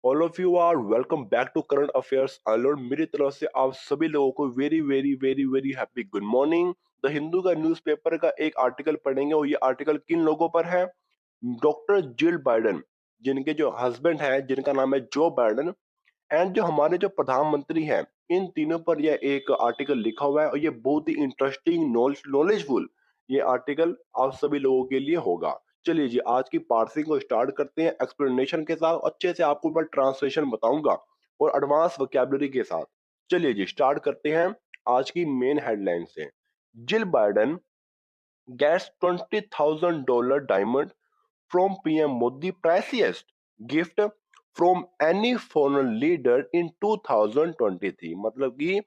All of you are welcome back to current affairs alert. मेरी तरफ से आप सभी लोगों को very very very very happy good morning. The Hindu का न्यूज़पेपर का एक आर्टिकल पढ़ेंगे और ये आर्टिकल किन लोगों पर है? डॉक्टर जिल बाइडन, जिनके जो हस्बैंड है जिनका नाम है जो बाइडन, एंड जो हमारे जो प्रधानमंत्री हैं, इन तीनों पर यह एक आर्टिकल लिखा हुआ है और ये बहुत ही इंटरेस्टिंग नॉलेजफुल ये आर्टिकल आप सभी लोगों के लिए होगा। चलिए जी, आज की पार्सिंग को स्टार्ट करते हैं एक्सप्लेनेशन के साथ। अच्छे से आपको मैं ट्रांसलेशन बताऊंगा और एडवांस वोकैबुलरी के साथ। चलिए जी, स्टार्ट करते हैं आज की मेन हेडलाइन से। Jill Biden gets $20,000 diamond from PM Modi, priciest gift from any foreign leader in 2023। मतलब कि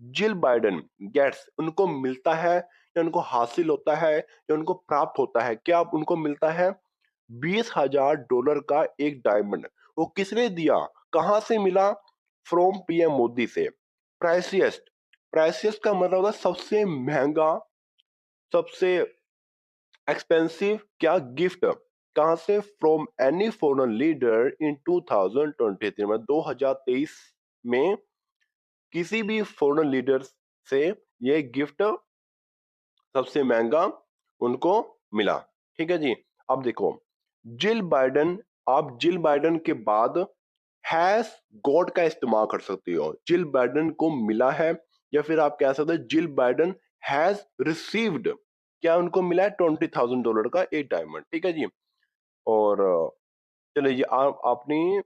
जिल बाइडन गेट्स, उनको मिलता है या उनको हासिल होता है या उनको प्राप्त होता है, क्या उनको मिलता है $20,000 का एक डायमंड। वो किसने दिया, कहां से मिला? फ्रॉम पीएम मोदी से। प्राइसिएस्ट, प्राइसिएस्ट का मतलब होता है सबसे महंगा, सबसे एक्सपेंसिव क्या गिफ्ट। कहां से? From any foreign leader in 2023 में 2023 में किसी भी फॉरेन लीडर से ये गिफ्ट सबसे महंगा उनको मिला। ठीक है जी। अब देखो, जिल बाइडन, आप जिल बाइडन के बाद हैज गॉट का इस्तेमाल कर सकते हो। जिल बाइडन को मिला है, या फिर आप कह सकते हो जिल बाइडन हैज रिसीव्ड, क्या उनको मिला है $20,000 का एक डायमंड। ठीक है जी। और चलिए जी, आप अपनी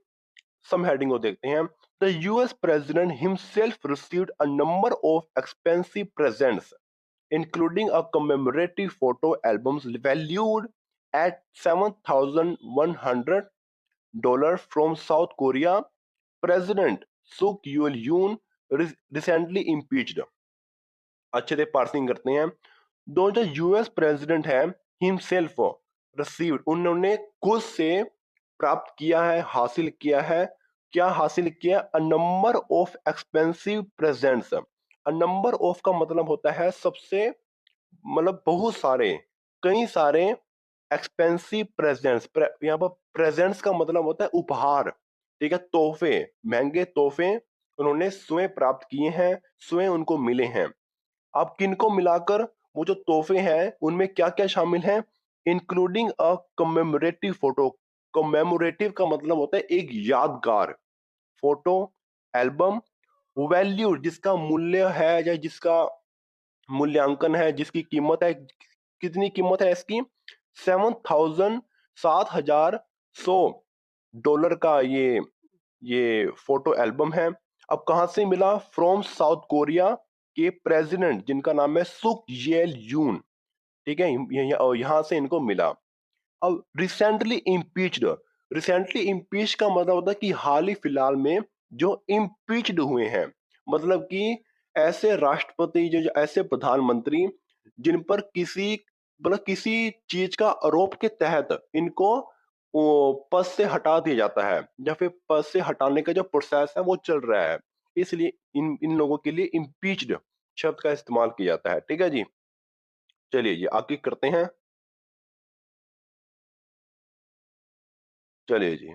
सम हेडिंग को देखते हैं। The US president himself received a number of expensive presents including a commemorative photo albums valued at $7,100 from South Korea. President Suk Yeol Yoon recently impeached। अच्छे से पार्सिंग करते हैं। दो जो यूएस प्रेसिडेंट है हिमसेल्फ रिसीव्ड, उन्होंने खुद से प्राप्त किया है, हासिल किया है। क्या हासिल किया? A number of expensive presents. A number of का मतलब होता है सबसे, मतलब बहुत सारे, कई सारे एक्सपेंसिव प्रेजेंट्स। यहाँ पर प्रेजेंट्स का मतलब होता है उपहार। ठीक है, तोहफे, महंगे तोहफे उन्होंने स्वयं प्राप्त किए हैं, स्वयं उनको मिले हैं। अब किनको मिलाकर वो जो तोहफे हैं उनमें क्या क्या शामिल है? Including a commemorative photo. Commemorative का मतलब होता है एक यादगार फोटो एल्बम। वैल्यू, जिसका मूल्य है या जिसका मूल्यांकन है, जिसकी कीमत है, कितनी कीमत है इसकी? 7,000, $7,100 का ये फोटो एल्बम है। अब कहां से मिला? फ्रॉम साउथ कोरिया के प्रेसिडेंट जिनका नाम है सुक येल यून। ठीक है, यहां से इनको मिला। अब रिसेंटली इम्पीच्ड, रिसेंटली इम्पीच का मतलब होता है कि हाल ही फिलहाल में जो इम्पीच्ड हुए हैं, मतलब कि ऐसे राष्ट्रपति जो ऐसे प्रधानमंत्री जिन पर किसी, मतलब किसी चीज का आरोप के तहत इनको पद से हटा दिया जाता है, या फिर पद से हटाने का जो प्रोसेस है वो चल रहा है, इसलिए इन इन लोगों के लिए इम्पीच्ड शब्द का इस्तेमाल किया जाता है। ठीक है जी। चलिए ये आगे करते हैं। चलिए जी।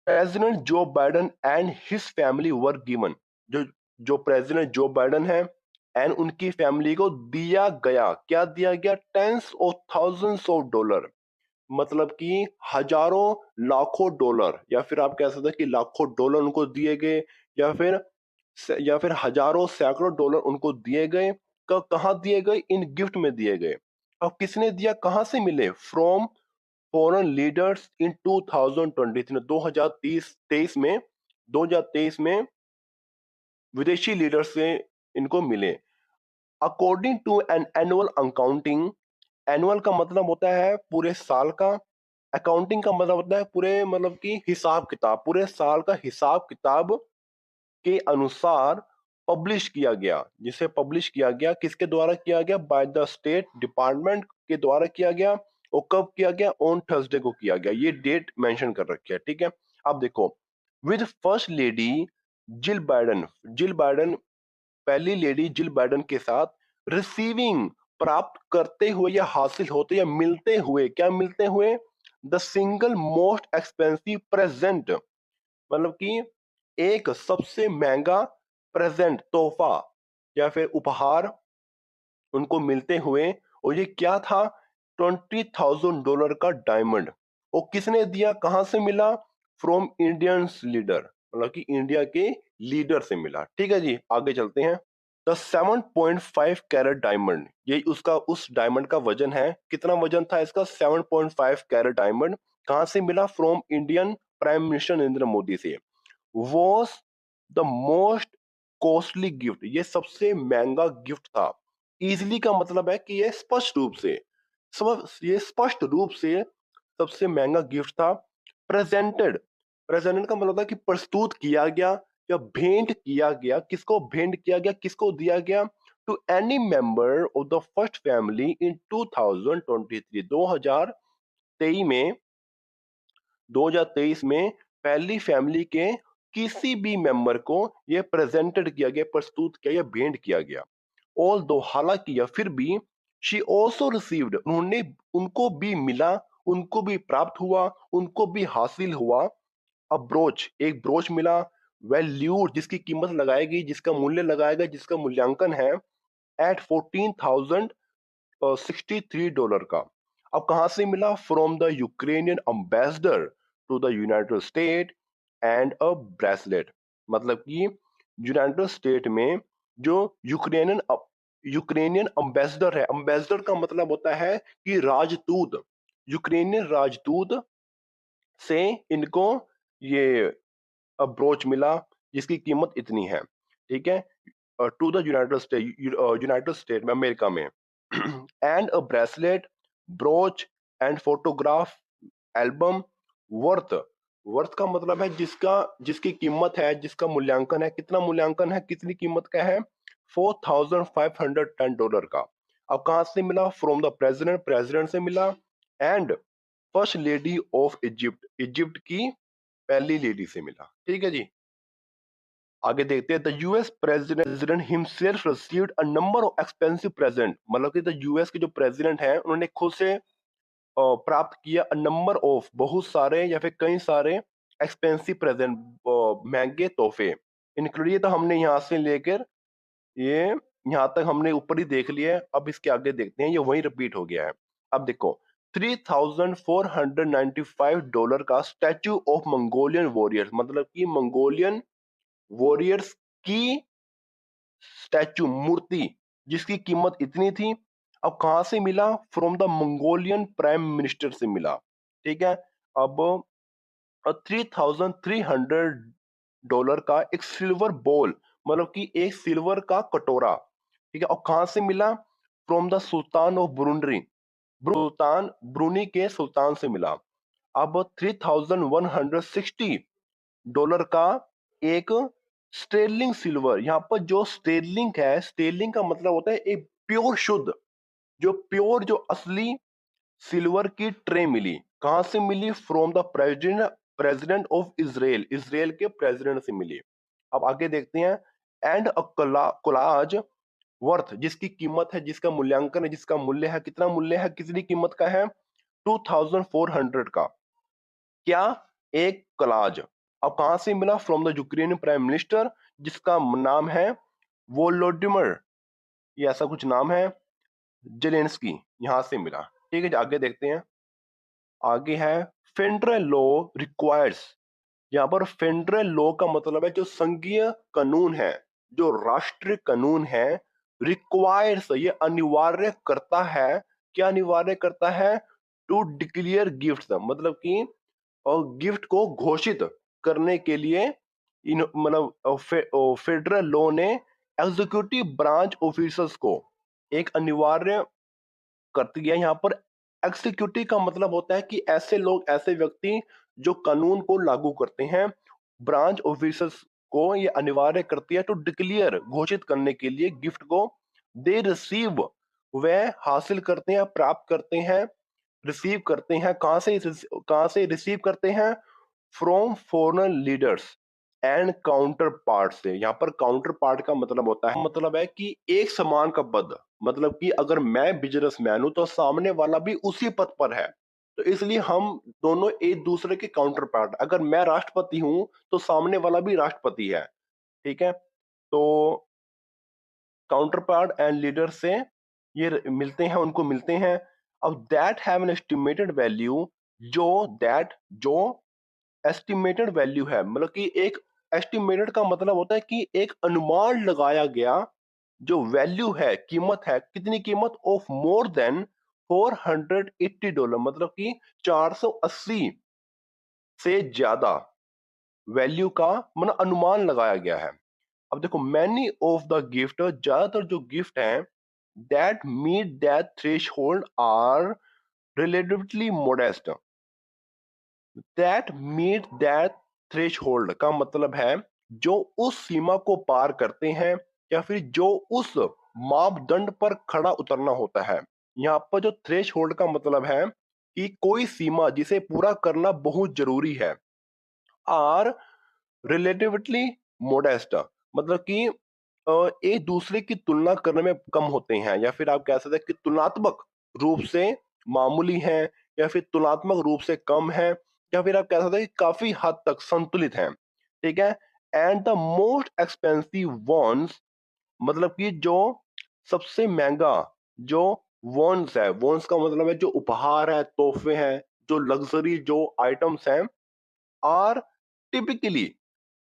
प्रेसिडेंट जो Biden and his family were given, जो जो प्रेसिडेंट जो बाइडन है एंड उनकी फैमिली को दिया गया, क्या दिया गया? Tens of thousands of dollar, मतलब कि हजारों लाखों डॉलर, या फिर आप कह सकते हैं कि लाखों डॉलर उनको दिए गए, या फिर हजारों सैकड़ों डॉलर उनको दिए गए। कहाँ दिए गए? इन गिफ्ट में दिए गए। अब किसने दिया, कहां से मिले? फ्रॉम फॉरेन लीडर्स इन 2023, 2023 में, 2023 में विदेशी लीडर से इनको मिले। According to an annual accounting, annual का मतलब होता है पूरे साल का, अकाउंटिंग का मतलब होता है पूरे, मतलब कि हिसाब किताब, पूरे साल का हिसाब किताब के अनुसार पब्लिश किया गया। जिसे पब्लिश किया गया, किसके द्वारा किया गया? बाय द स्टेट डिपार्टमेंट के द्वारा किया गया। और कब किया गया? ऑन थर्सडे को किया गया। ये डेट मेंशन कर रखी है। ठीक है। अब देखो, with first lady Jill Biden, Jill Biden, पहली लेडी जिल बाइडन के साथ रिसीविंग, प्राप्त करते हुए या हासिल होते या मिलते हुए, क्या मिलते हुए? The single most expensive present, मतलब कि एक सबसे महंगा प्रेजेंट, तोहफा या फिर उपहार उनको मिलते हुए। और ये क्या था? $20,000 का डायमंड। और किसने दिया, कहां से मिला? फ्रॉम इंडियन लीडर, मतलब कि इंडिया के लीडर से मिला। ठीक है जी, आगे चलते हैं। द 7.5 कैरेट डायमंड, ये उसका उस डायमंड का वजन है। कितना वजन था इसका? 7.5 कैरेट डायमंड। कहां से मिला? From Indian prime minister Narendra Modi से। Was the most costly gift, ये सबसे महंगा गिफ्ट था। इजिली का मतलब है कि ये स्पष्ट रूप से, सब ये स्पष्ट रूप से सबसे महंगा गिफ्ट था। प्रेजेंटेड, प्रेजेंटेड का मतलब है कि प्रस्तुत किया गया या भेंट किया गया। किसको भेंट किया गया, किसको दिया गया? To any member of the first family in 2023, 2023 में, 2023 में पहली फैमिली के किसी भी मेंबर को यह प्रेजेंटेड किया गया, प्रस्तुत किया या भेंट किया गया। ऑल दो, हालांकि या फिर भी, शी ऑल्सो रिसीव्ड, उन्होंने, उनको भी मिला, उनको भी प्राप्त हुआ, उनको भी हासिल हुआ। अब ब्रोच, एक ब्रोच मिला। वैल्यूड, जिसकी कीमत लगाई गई, जिसका मूल्य लगाया गया, जिसका मूल्यांकन है एट $14,063 का। अब कहां से मिला? From the Ukrainian ambassador to the United State and a bracelet, मतलब कि यूनाइटेड स्टेट में जो यूक्रेनियन यूक्रेनियन अम्बेसडर है, अम्बेसडर का मतलब होता है कि राजदूत, यूक्रेनियन राजदूत से इनको ये ब्रोच मिला जिसकी कीमत इतनी है। ठीक है, टू द यूनाइटेड स्टेट में, अमेरिका में। And a bracelet, broach and photograph album worth, worth का मतलब है जिसका, जिसकी कीमत है, जिसका मूल्यांकन है। कितना मूल्यांकन है, कितनी कीमत का है? $4,510 का। अब कहां से मिला? फ्रॉम द प्रेसिडेंट, प्रेसिडेंट से मिला। And first lady of Egypt, Egypt की पहली लेडी से मिला। ठीक है जी, आगे देखते हैं। The US president himself received a number of expensive present, मतलब कि द यूएस के जो प्रेसिडेंट हैं उन्होंने खुद से प्राप्त किया अ नंबर ऑफ, बहुत सारे या फिर कई सारे एक्सपेंसिव प्रेजेंट, महंगे तोहफे। इंक्लूड, ये तो हमने यहाँ से लेकर ये यहाँ तक हमने ऊपर ही देख लिया है। अब इसके आगे देखते हैं, ये वही रिपीट हो गया है। अब देखो, $3,495 का स्टैचू ऑफ मंगोलियन वॉरियर्स, मतलब कि मंगोलियन वॉरियर्स की स्टैचू, मूर्ति, जिसकी कीमत इतनी थी। अब कहां से मिला? From the Mongolian prime minister से मिला। ठीक है, अब $3,300 का एक सिल्वर बोल, मतलब कि एक सिल्वर का कटोरा। ठीक है, और कहां से मिला? From the sultan of Brunei, सुल्तान, ब्रूनी के सुल्तान से मिला। अब $3,160 का एक स्टेरलिंग सिल्वर, यहाँ पर जो स्टेरलिंग है, स्टेरलिंग का मतलब होता है एक प्योर शुद्ध, जो प्योर, जो असली सिल्वर की ट्रे मिली। कहां से मिली? From the president, president of Israel, Israel के प्रेसिडेंट से मिली। अब आगे देखते हैं। एंड अ कोलाज वर्थ, जिसकी कीमत है, जिसका मूल्यांकन है, जिसका मूल्य है, कितना मूल्य है, कितनी कीमत का है? 2400 का। क्या? एक कलाज। अब कहां से मिला? From the Ukrainian prime minister, जिसका नाम है वोलोडिमिर, ये ऐसा कुछ नाम है, जेलेंस्की, यहां से मिला। ठीक है, आगे देखते हैं। आगे है फेडरल लॉ रिक्वायर्स, यहाँ पर फेडरल लॉ का मतलब है जो संघीय कानून है, जो राष्ट्रीय कानून है। रिक्वायर्स, ये अनिवार्य करता है। क्या अनिवार्य करता है? टू डिक्लेयर गिफ्ट, मतलब कि और गिफ्ट को घोषित करने के लिए इन, मतलब फेडरल लॉ ने एग्जीक्यूटिव ब्रांच ऑफिसर्स को एक अनिवार्य कर दिया। यहाँ पर एग्जीक्यूटिव का मतलब होता है कि ऐसे लोग, ऐसे व्यक्ति जो कानून को लागू करते हैं। ब्रांच ऑफिसर्स को ये अनिवार्य करती है टू डिक्लेयर, घोषित करने के लिए गिफ्ट को। दे रिसीव, वह हासिल करते हैं, प्राप्त करते हैं, रिसीव करते हैं। कहां से रिसीव करते हैं? From foreign leaders and counter part से। यहाँ पर काउंटर पार्ट का मतलब होता है, मतलब है कि एक समान का पद, मतलब कि अगर मैं बिजनेसमैन हूं तो सामने वाला भी उसी पद पर है, तो इसलिए हम दोनों एक दूसरे के काउंटर पार्ट, अगर मैं राष्ट्रपति हूं तो सामने वाला भी राष्ट्रपति है, ठीक है। तो काउंटर पार्ट एंड लीडर से ये मिलते हैं, उनको मिलते हैं। अब that have an estimated value, जो दैट जो एस्टिमेटेड वैल्यू है, मतलब कि एक एस्टिमेटेड का मतलब होता है कि एक अनुमान लगाया गया, जो वैल्यू है, कीमत है, कितनी कीमत, ऑफ मोर देन $480, मतलब कि 480 से ज्यादा वैल्यू का मतलब अनुमान लगाया गया है। अब देखो, मैनी ऑफ द गिफ्ट, ज्यादातर जो गिफ्ट हैं, that meet that threshold are relatively modest. That meet that threshold का मतलब है जो उस सीमा को पार करते हैं, या फिर जो उस मापदंड पर खड़ा उतरना होता है। यहाँ पर जो थ्रेश होल्ड का मतलब है कि कोई सीमा जिसे पूरा करना बहुत जरूरी है। आर रिलेटिवली मोडेस्ट, मतलब कि एक दूसरे की तुलना करने में कम होते हैं, या फिर आप कह सकते हैं कि तुलनात्मक रूप से मामूली हैं, या फिर तुलनात्मक रूप से कम है, या फिर आप कह सकते हैं कि काफी हद तक संतुलित हैं, ठीक है। And the most expensive ones, मतलब कि जो सबसे महंगा जो वॉन्स है, वॉन्स का मतलब है जो उपहार है, तोहफे हैं, जो लग्जरी जो आइटम्स हैं, are typically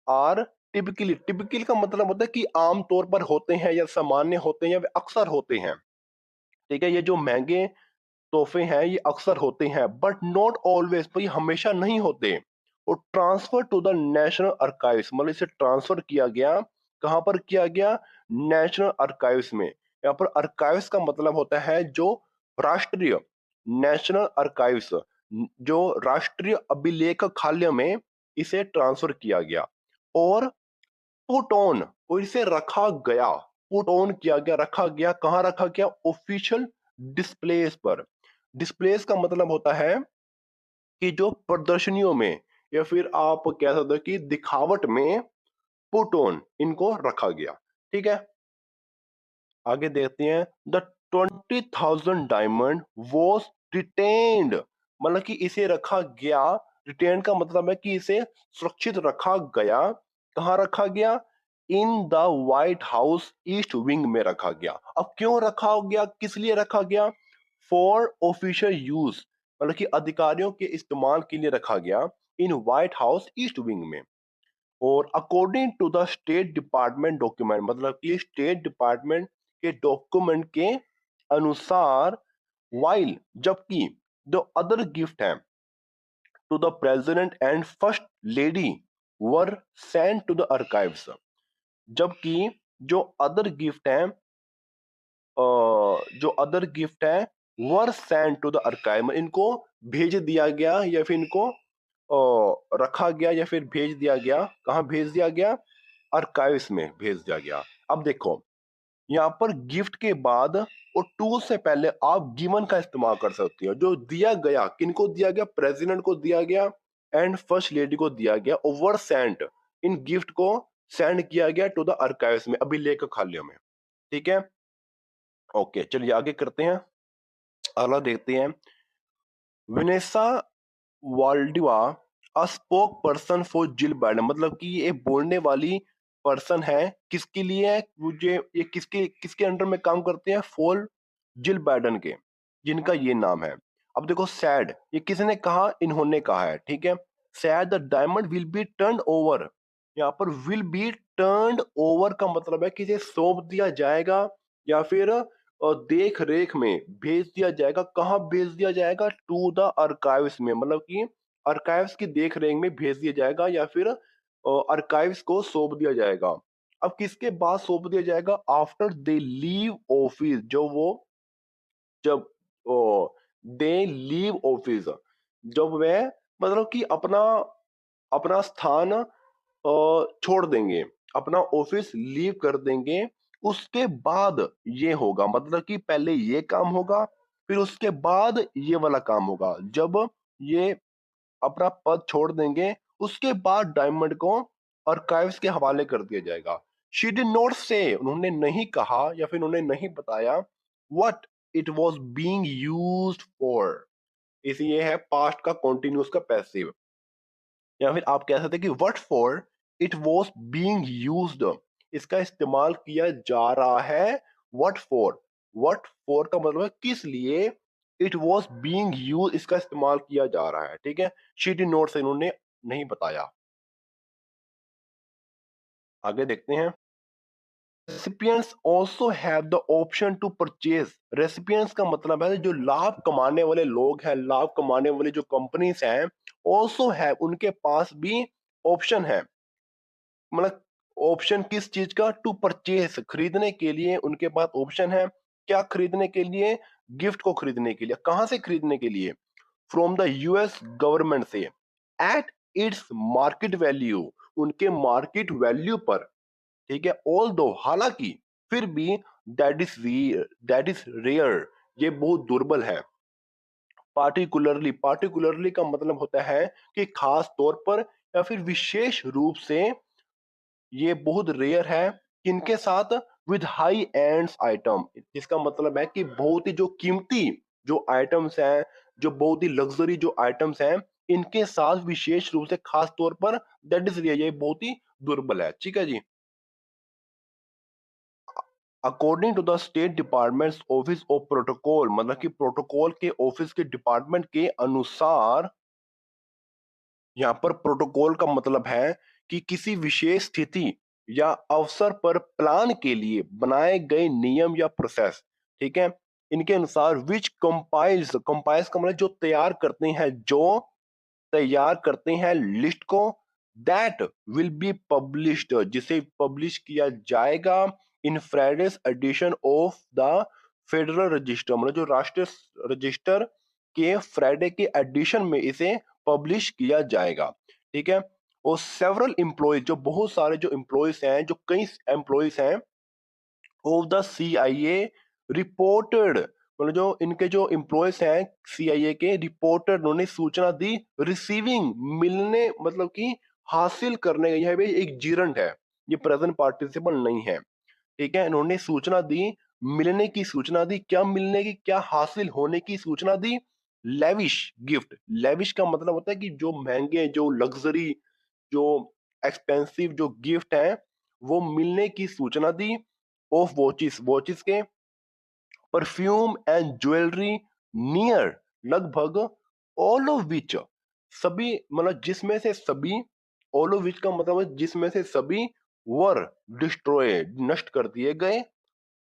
are typically, typical का मतलब होता है कि आमतौर पर होते हैं, या सामान्य होते हैं, या वे अक्सर होते हैं, ठीक है। ये जो महंगे तोहफे हैं ये अक्सर होते हैं, बट नॉट ऑलवेज, पर ये हमेशा नहीं होते। और transfer to the national archives, मतलब इसे ट्रांसफर किया गया, कहां पर किया गया, नेशनल आर्काइव्स में। यहाँ पर आर्काइव्स का मतलब होता है जो राष्ट्रीय, नेशनल आर्काइव्स, जो राष्ट्रीय अभिलेखालय में इसे ट्रांसफर किया गया। और पुट ऑन, और इसे रखा गया, पुट ऑन किया गया, रखा गया, कहां रखा गया, ऑफिशियल डिस्प्लेस पर। डिस्प्लेस का मतलब होता है कि जो प्रदर्शनियों में, या फिर आप कह सकते हो कि दिखावट में, पुट ऑन इनको रखा गया, ठीक है। आगे देखते हैं, द 20,000 डायमंड वॉज रिटेन्ड, मतलब कि इसे रखा गया। रिटेन का मतलब है कि इसे सुरक्षित रखा गया। कहाँ रखा गया, in the white House East Wing में रखा गया। अब क्यों रखा गया, किस लिए रखा गया, फॉर ऑफिशियल यूज, मतलब कि अधिकारियों के इस्तेमाल के लिए रखा गया, in White House East Wing में। और according to the state department document, मतलब कि स्टेट डिपार्टमेंट के डॉक्यूमेंट के अनुसार, वाइल, जबकि जो अदर गिफ्ट है to the president and first lady were sent to the archives, जबकि जो अदर गिफ्ट है, जो अदर गिफ्ट है, were sent to the archive, इनको भेज दिया गया, या फिर इनको रखा गया, या फिर भेज दिया गया, कहाँ भेज दिया गया, आर्काइव्स में भेज दिया गया। अब देखो, यहाँ पर गिफ्ट के बाद और टू से पहले आप गिवन का इस्तेमाल कर सकती हो। जो दिया गया, किनको दिया गया, प्रेसिडेंट को दिया गया एंड फर्स्ट लेडी को दिया गया, ओवर सेंट, इन गिफ्ट को सेंड किया गया टू द आर्काइव्स में, अभिलेखालय में, ठीक है। ओके, चलिए आगे करते हैं, अगला देखते हैं। Vanessa Valdivia, a spokesperson for Jill Biden, मतलब कि ये बोलने वाली पर्सन है, किसके लिए है, मुझे ये किसके किसके अंडर में काम करते हैं, फॉर जिल बाइडेन के, जिनका ये नाम है। अब देखो, सैड, ये किसने कहा, इन्होंने कहा है, ठीक है। Sad the diamond will be turn over, यहाँ पर विल बी टर्न ओवर का मतलब है कि इसे सौंप दिया जाएगा, या फिर देख रेख में भेज दिया जाएगा। कहाँ भेज दिया जाएगा, टू द आर्काइव्स में, मतलब कि आर्काइव्स की देख रेख में भेज दिया जाएगा, या फिर आर्काइव्स को सौंप दिया जाएगा। अब किसके बाद सौंप दिया जाएगा, आफ्टर दे लीव ऑफिस, जो वो जब दे लीव ऑफिस, जब वह, मतलब कि अपना अपना स्थान छोड़ देंगे, अपना ऑफिस लीव कर देंगे, उसके बाद ये होगा, मतलब कि पहले ये काम होगा, फिर उसके बाद ये वाला काम होगा। जब ये अपना पद छोड़ देंगे, उसके बाद डायमंड को आर्काइव्स के हवाले कर दिया जाएगा। शी डिड नॉट से, उन्होंने नहीं कहा, या फिर उन्होंने नहीं बताया, what it was being used for, इसी ये है पास्ट का कॉन्टिन्यूस का पैसिव। या फिर आप कह सकते हैं कि what for it was being used, इसका इस्तेमाल किया जा रहा है। व्हाट फॉर का मतलब है किस लिए, इट वॉज बीइंग यूज इसका इस्तेमाल किया जा रहा है। ठीक है, शीटी नोट से इन्होंने नहीं बताया। आगे देखते हैं। Recipients also have the option to purchase. Recipients का मतलब है जो लाभ कमाने वाले लोग हैं, लाभ कमाने वाली जो कंपनीज हैं, ऑल्सो हैव उनके पास भी ऑप्शन है। मतलब ऑप्शन किस चीज का, टू परचेज खरीदने के लिए उनके पास ऑप्शन है। क्या खरीदने के लिए, गिफ्ट को खरीदने के लिए। कहां से खरीदने के लिए, फ्रॉम द यूएस गवर्नमेंट से, एट इट्स मार्केट वैल्यू उनके मार्केट वैल्यू पर। ठीक है, ऑल दो हालांकि, फिर भी, दैट इज रेयर ये बहुत दुर्बल है। पार्टिकुलरली का मतलब होता है कि खास तौर पर या फिर विशेष रूप से, ये बहुत रेयर है। किनके साथ, विद हाई एंड्स आइटम, जिसका मतलब है कि बहुत ही जो कीमती जो आइटम्स हैं, जो बहुत ही लग्जरी जो आइटम्स हैं, इनके साथ विशेष रूप से खास तौर पर, दैट इज रेयर ये बहुत ही दुर्बल है। ठीक है जी। According to the state department office of protocol, मतलब कि प्रोटोकॉल के ऑफिस के डिपार्टमेंट के अनुसार, यहाँ पर प्रोटोकॉल का मतलब है कि किसी विशेष स्थिति या अवसर पर प्लान के लिए बनाए गए नियम या प्रोसेस। ठीक है, इनके अनुसार विच कंपाइल्स, कंपाइल्स का मतलब जो तैयार करते हैं, जो तैयार करते हैं लिस्ट को, दैट विल बी पब्लिश्ड जिसे पब्लिश किया जाएगा, in Friday's edition of the federal register, मतलब जो राष्ट्रीय रजिस्टर के फ्राइडे के एडिशन में इसे पब्लिश किया जाएगा। ठीक है, और सेवरल एम्प्लॉयज, जो बहुत सारे जो एम्प्लॉयज हैं, जो कई एम्प्लॉयज हैं ऑफ द CIA रिपोर्टेड, मतलब जो इनके जो एम्प्लॉयज हैं CIA के, रिपोर्टेड उन्होंने सूचना दी, रिसीविंग मिलने मतलब कि हासिल करने का, यह भी एक जीरंट है, ये प्रेजेंट पार्टिसिपल नहीं है। ठीक है, इन्होंने सूचना दी, मिलने की सूचना दी, क्या मिलने की, क्या हासिल होने की सूचना दी, लेविश गिफ्ट। लेविश का मतलब होता है कि जो महंगे, जो लग्जरी, जो एक्सपेंसिव जो गिफ्ट है, वो मिलने की सूचना दी। ऑफ वॉचेस, वॉचेस के, परफ्यूम एंड ज्वेलरी, नियर, लगभग, ऑल ऑफ विच, सभी, मतलब जिसमें से सभी, ऑल ऑफ विच का मतलब है जिसमें से सभी, वर डिस्ट्रॉय नष्ट कर दिए गए,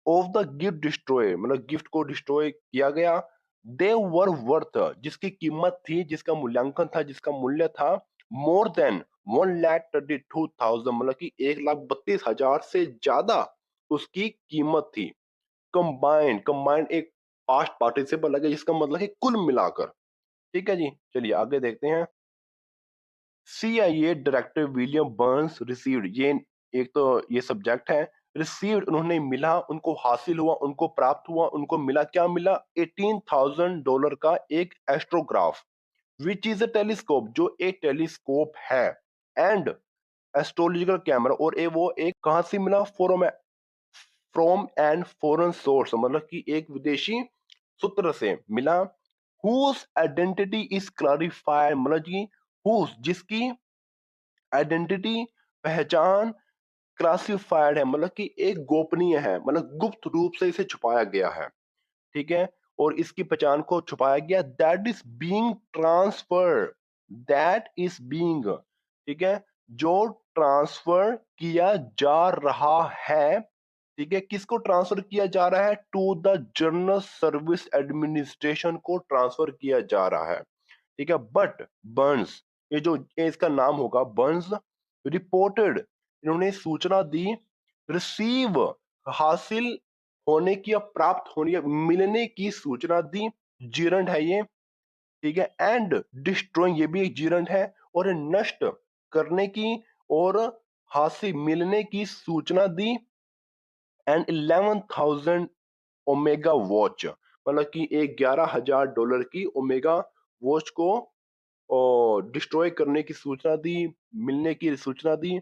ऑफ द गिफ्ट डिस्ट्रॉय मतलब गिफ्ट को डिस्ट्रॉय किया गया, दे वर वर्थ जिसकी कीमत थी, जिसका मूल्यांकन था, जिसका मूल्य था, मोर देन 1,32,000 मतलब कि 1,32,000 से ज्यादा उसकी कीमत थी। कंबाइंड एक पास्ट पार्टिसिपल है जिसका मतलब है कुल मिलाकर। ठीक है जी, चलिए आगे देखते हैं। CIA director William Burns received, ये एक तो ये सब्जेक्ट है। रिसीव्ड उन्होंने मिला, उनको हासिल हुआ, उनको प्राप्त हुआ, उनको मिला, क्या मिला, $18,000 का एक एस्ट्रोग्राफ, विच इज अ टेलीस्कोप जो एक टेलीस्कोप है, एंड एस्ट्रोलॉजिकल कैमरा, और वो एक कहां से मिला, फ्रॉम एन फॉरेन सोर्स मतलब कि एक विदेशी सूत्र से मिला। हुज आइडेंटिटी इज क्लैरिफाइड मतलब कि हुज जिसकी आइडेंटिटी पहचान क्लासिफाइड है मतलब कि एक गोपनीय है, मतलब गुप्त रूप से इसे छुपाया गया है। ठीक है, और इसकी पहचान को छुपाया गया, that is being transfer, that is being, ठीक है, जो ट्रांसफर किया जा रहा है। ठीक है, किसको ट्रांसफर किया जा रहा है, to the general service administration को ट्रांसफर किया जा रहा है। ठीक है, बट बर्न्स, ये इसका नाम होगा बर्न्स, रिपोर्टेड इन्होंने सूचना दी, रिसीव हासिल होने की या प्राप्त होने या मिलने की सूचना दी, जीरंड है ये। ठीक है, एंड डिस्ट्रॉइंग ये भी एक जीरंड है, और ये नष्ट करने की और हासिल मिलने की सूचना दी, एंड 11,000 ओमेगा वॉच मतलब कि एक $11,000 की ओमेगा वॉच को और डिस्ट्रॉय करने की सूचना दी, मिलने की सूचना दी।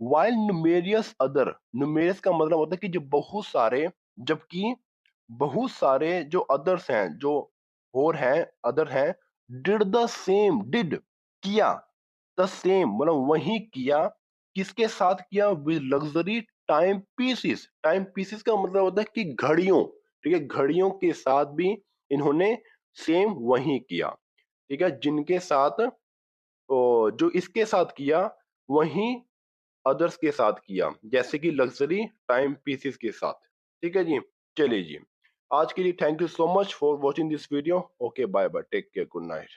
वाइल न्यूमेरियस अदर, न्यूमेरियस का मतलब होता है कि जो बहुत सारे, जबकि बहुत सारे जो अदर्स हैं, जो और है अदर है डिड द सेम, डिड किया, द सेम मतलब वही किया, किसके साथ किया, with luxury time pieces, time pieces का मतलब होता है कि घड़ियों, ठीक है, घड़ियों के साथ भी इन्होंने सेम वही किया, ठीक है, जिनके साथ जो इसके साथ किया वही अदर्स के साथ किया, जैसे कि लग्जरी टाइम पीसेस के साथ, ठीक है जी। चलिए जी, आज के लिए thank you so much for watching this video. Okay bye bye, take care, good night.